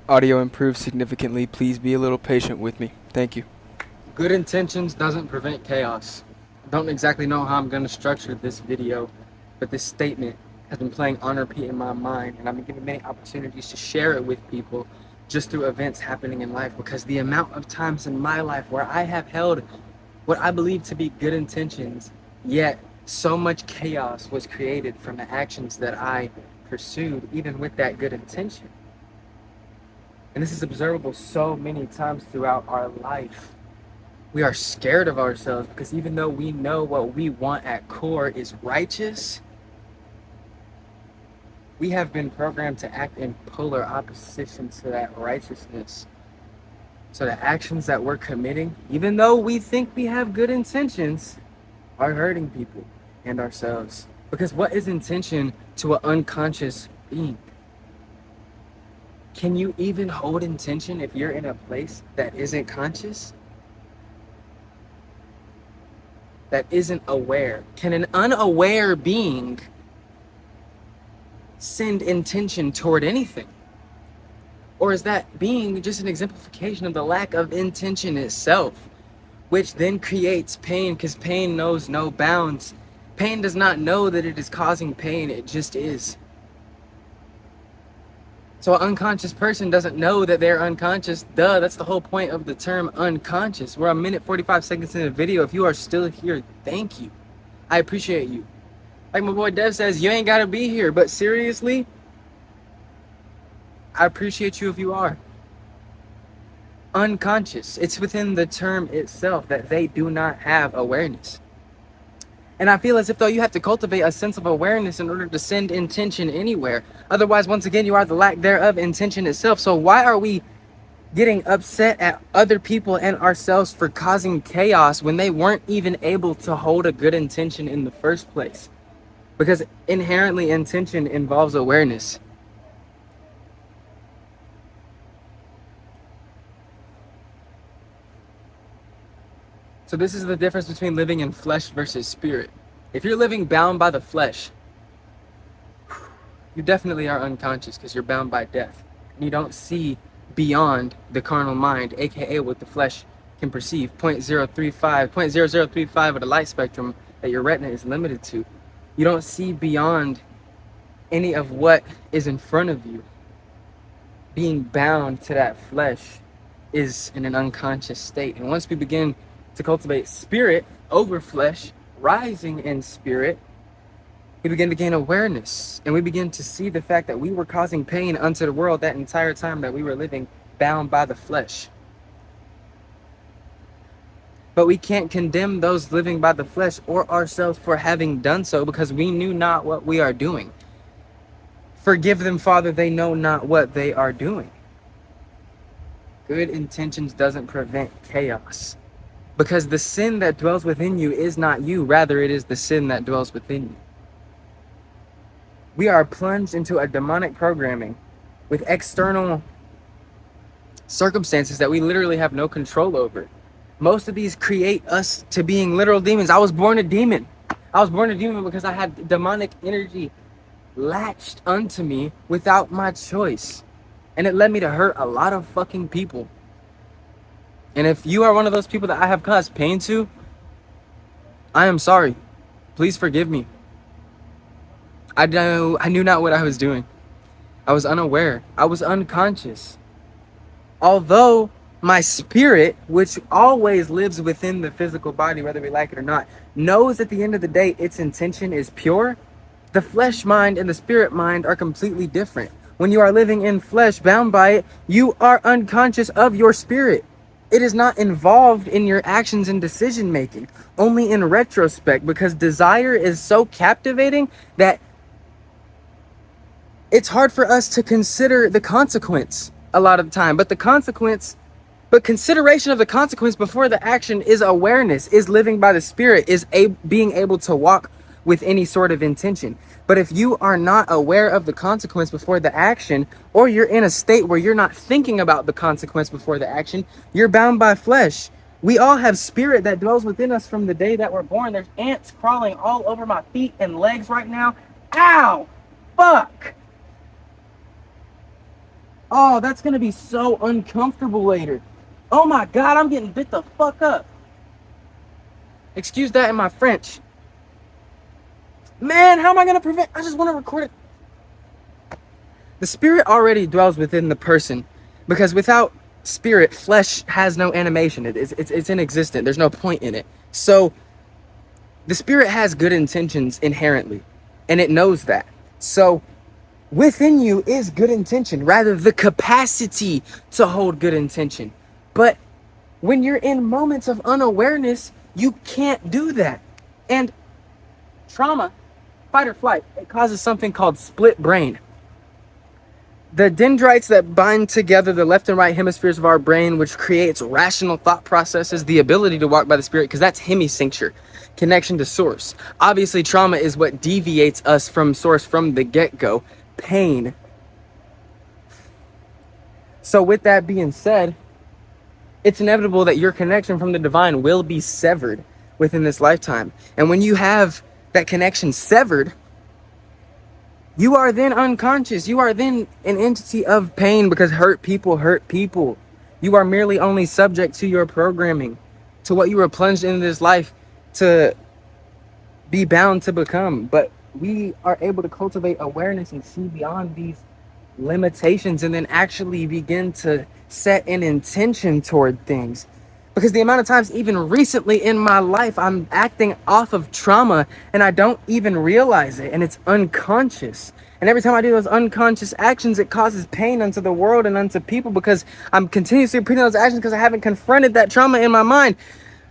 audio improved significantly. Please be a little patient with me. Thank you. Good intentions doesn't prevent chaos. I don't exactly know how I'm going to structure this video, but this statement has been playing on repeat in my mind, and I've been given many opportunities to share it with people just through events happening in life, because the amount of times in my life where I have held what I believe to be good intentions, yet so much chaos was created from the actions that I pursued, even with that good intention. And this is observable so many times throughout our life. We are scared of ourselves because even though we know what we want at core is righteous, we have been programmed to act in polar opposition to that righteousness. So the actions that we're committing, even though we think we have good intentions, are hurting people and ourselves. Because what is intention to an unconscious being? Can you even hold intention if you're in a place that isn't conscious? That isn't aware? Can an unaware being send intention toward anything? Or is that being just an exemplification of the lack of intention itself, which then creates pain because pain knows no bounds? Pain does not know that it is causing pain, it just is. So an unconscious person doesn't know that they're unconscious. Duh, that's the whole point of the term unconscious. We're a minute 45 seconds in the video. If you are still here, thank you. I appreciate you. Like my boy Dev says, you ain't gotta be here, but seriously, I appreciate you if you are. Unconscious. It's within the term itself that they do not have awareness. And I feel as if though you have to cultivate a sense of awareness in order to send intention anywhere. Otherwise, once again, you are the lack thereof intention itself. So why are we getting upset at other people and ourselves for causing chaos when they weren't even able to hold a good intention in the first place? Because inherently intention involves awareness. So this is the difference between living in flesh versus spirit. If you're living bound by the flesh, you definitely are unconscious because you're bound by death. And you don't see beyond the carnal mind, aka what the flesh can perceive, 0.035 of the light spectrum that your retina is limited to. You don't see beyond any of what is in front of you. Being bound to that flesh is in an unconscious state. And once we begin to cultivate spirit over flesh, rising in spirit, we begin to gain awareness, and we begin to see the fact that we were causing pain unto the world that entire time that we were living bound by the flesh. But we can't condemn those living by the flesh or ourselves for having done so, because we knew not what we are doing. Forgive them, Father, they know not what they are doing. Good intentions doesn't prevent chaos, because the sin that dwells within you is not you, rather it is the sin that dwells within you. We are plunged into a demonic programming with external circumstances that we literally have no control over. Most of these create us to being literal demons. I was born a demon. I was born a demon because I had demonic energy latched unto me without my choice. And it led me to hurt a lot of fucking people. And if you are one of those people that I have caused pain to, I am sorry. Please forgive me. I knew not what I was doing. I was unaware. I was unconscious. Although my spirit, which always lives within the physical body, whether we like it or not, knows at the end of the day its intention is pure, the flesh mind and the spirit mind are completely different. When you are living in flesh, bound by it, you are unconscious of your spirit. It is not involved in your actions and decision making, only in retrospect, because desire is so captivating that it's hard for us to consider the consequence a lot of the time. But consideration of the consequence before the action is awareness, is living by the spirit, is being able to walk with any sort of intention. But if you are not aware of the consequence before the action, or you're in a state where you're not thinking about the consequence before the action, you're bound by flesh. We all have spirit that dwells within us from the day that we're born. There's ants crawling all over my feet and legs right now. Ow! Fuck! Oh, that's gonna be so uncomfortable later. Oh my God, I'm getting bit the fuck up. Excuse that in my French. Man, how am I gonna prevent? I just wanna record it. The spirit already dwells within the person, because without spirit, flesh has no animation. It's inexistent. There's no point in it. So the spirit has good intentions inherently, and it knows that. So within you is good intention, rather the capacity to hold good intention. But when you're in moments of unawareness, you can't do that. And trauma, fight or flight, it causes something called split brain. The dendrites that bind together the left and right hemispheres of our brain, which creates rational thought processes, the ability to walk by the spirit, because that's hemicincture, connection to source. Obviously, trauma is what deviates us from source from the get-go, pain. So with that being said, it's inevitable that your connection from the divine will be severed within this lifetime. And when you have that connection severed, you are then unconscious. You are then an entity of pain, because hurt people hurt people. You are merely only subject to your programming, to what you were plunged into this life to be bound to become. But we are able to cultivate awareness and see beyond these limitations, and then actually begin to set an intention toward things. Because the amount of times, even recently in my life, I'm acting off of trauma and I don't even realize it, and it's unconscious. And every time I do those unconscious actions, it causes pain unto the world and unto people, because I'm continuously repeating those actions because I haven't confronted that trauma in my mind.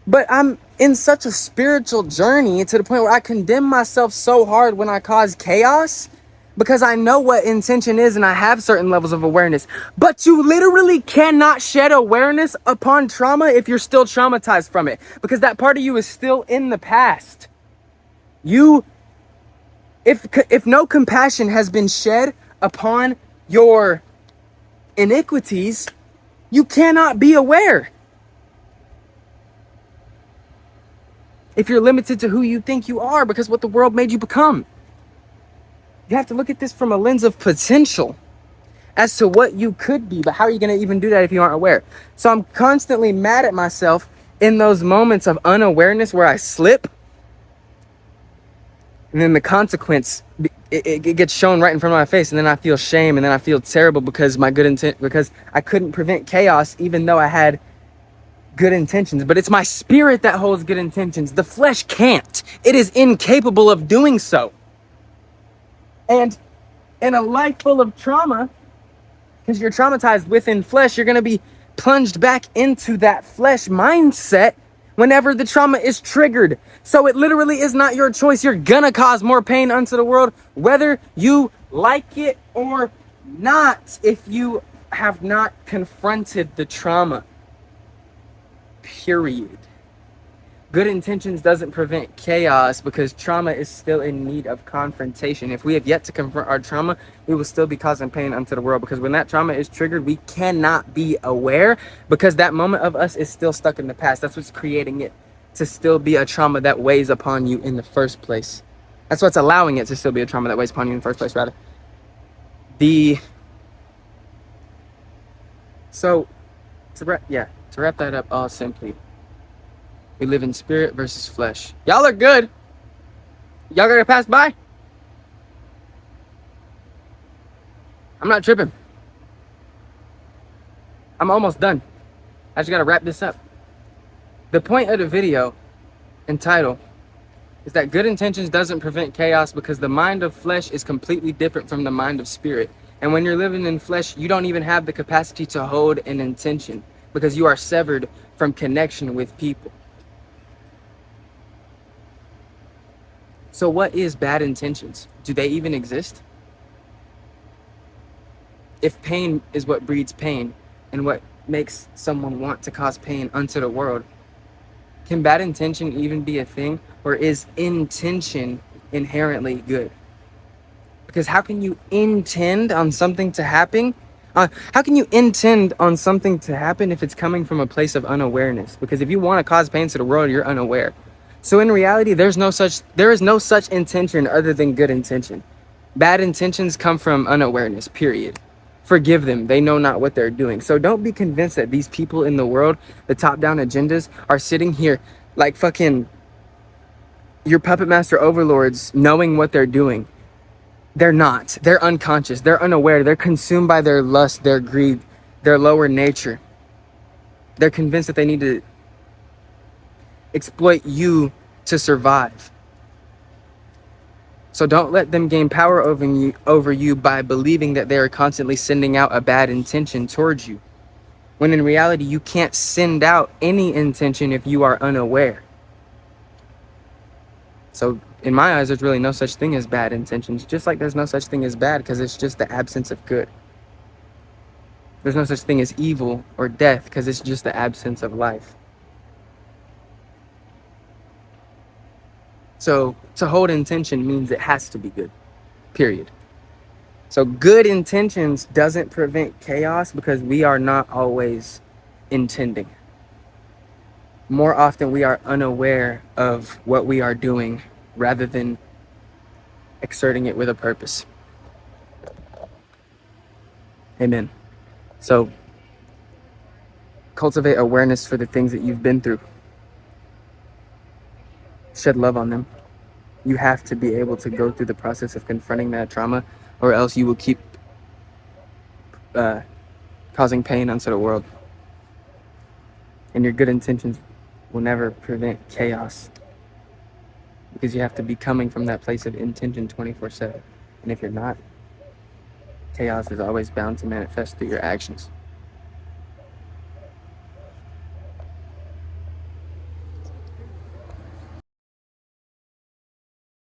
But I'm in such a spiritual journey to the point where I condemn myself so hard when I cause chaos, because I know what intention is and I have certain levels of awareness. But you literally cannot shed awareness upon trauma if you're still traumatized from it, because that part of you is still in the past. If no compassion has been shed upon your iniquities, you cannot be aware. If you're limited to who you think you are because what the world made you become. You have to look at this from a lens of potential as to what you could be, but how are you going to even do that if you aren't aware? So I'm constantly mad at myself in those moments of unawareness where I slip, and then the consequence, it gets shown right in front of my face, and then I feel shame, and then I feel terrible because because I couldn't prevent chaos even though I had good intentions. But it's my spirit that holds good intentions. The flesh can't. It is incapable of doing so. And in a life full of trauma, because you're traumatized within flesh, you're going to be plunged back into that flesh mindset whenever the trauma is triggered. So it literally is not your choice. You're going to cause more pain unto the world, whether you like it or not, if you have not confronted the trauma. Period. Good intentions doesn't prevent chaos, because trauma is still in need of confrontation. If we have yet to confront our trauma, we will still be causing pain unto the world, because when that trauma is triggered, we cannot be aware, because that moment of us is still stuck in the past. That's what's creating it to still be a trauma that weighs upon you in the first place. That's what's allowing it to still be a trauma that weighs upon you in the first place, rather. So, to wrap that up all simply, we live in spirit versus flesh. Y'all are good. Y'all gotta pass by. I'm not tripping. I'm almost done. I just gotta wrap this up. The point of the video and title is that good intentions doesn't prevent chaos, because the mind of flesh is completely different from the mind of spirit. And when you're living in flesh, you don't even have the capacity to hold an intention, because you are severed from connection with people. So what is bad intentions? Do they even exist? If pain is what breeds pain and what makes someone want to cause pain unto the world, can bad intention even be a thing? Or is intention inherently good? Because how can you intend on something to happen? How can you intend on something to happen if it's coming from a place of unawareness? Because if you want to cause pain to the world, you're unaware. So in reality, there is no such intention other than good intention. Bad intentions come from unawareness, period. Forgive them. They know not what they're doing. So don't be convinced that these people in the world, the top down agendas, are sitting here like fucking your puppet master overlords knowing what they're doing. They're not. They're unconscious. They're unaware. They're consumed by their lust, their greed, their lower nature. They're convinced that they need to exploit you to survive. So don't let them gain power over you by believing that they are constantly sending out a bad intention towards you. When in reality, you can't send out any intention if you are unaware. So in my eyes, there's really no such thing as bad intentions. Just like there's no such thing as bad, because it's just the absence of good. There's no such thing as evil or death, because it's just the absence of life. So to hold intention means it has to be good, period. So good intentions doesn't prevent chaos, because we are not always intending. More often we are unaware of what we are doing rather than exerting it with a purpose. Amen. So cultivate awareness for the things that you've been through. Shed love on them. You have to be able to go through the process of confronting that trauma, or else you will keep causing pain unto the world. And your good intentions will never prevent chaos, because you have to be coming from that place of intention 24/7. And if you're not, chaos is always bound to manifest through your actions.